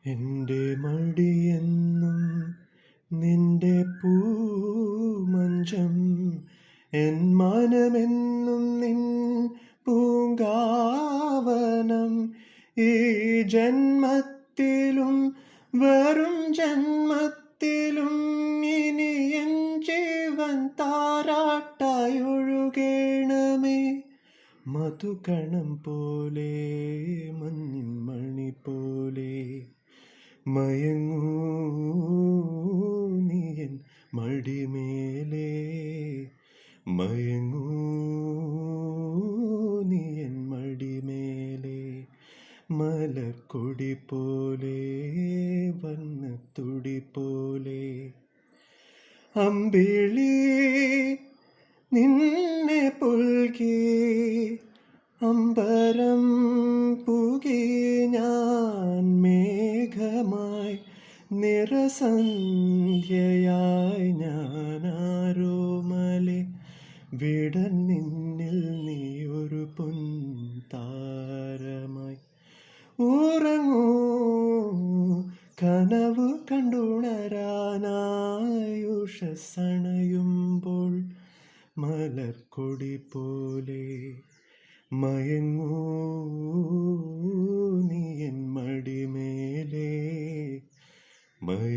എൻ്റെ മടിയെന്നും നിന്റെ പൂമഞ്ചം, എൻ മനമെന്നും നിൻ പൂങ്കാവനം. ഈ ജന്മത്തിലും വരും ജന്മത്തിലും ഇനി എൻ ജീവൻ താരാട്ടായി ഒഴുകേണമേ. മധുകണം പോലെ മഞ്ഞിൻ മണി പോലെ മയങ്ങൂ നീയൻ മടിമേലേ, മയങ്ങൂ നീയൻ മടിമേലേ. മലർക്കൊടി പോലെ വർണ്ണത്തുടി പോലെ അമ്പിളി നിന്നെ പുൽകി അമ്പരം പുകി ഞാൻ മേഘമായി, നിറസന്ധ്യയായി ഞാനാരോമലെ വിടൻ നിന്നിൽ നീയൊരു പൊൻതാരമായി. ഉറങ്ങൂ കനവ് കണ്ടുണരാനായുഷസണയുമ്പോൾ മലർക്കൊടി പോലെ മയങ്ങൂ നീയൻ മടിമേലേ, മയ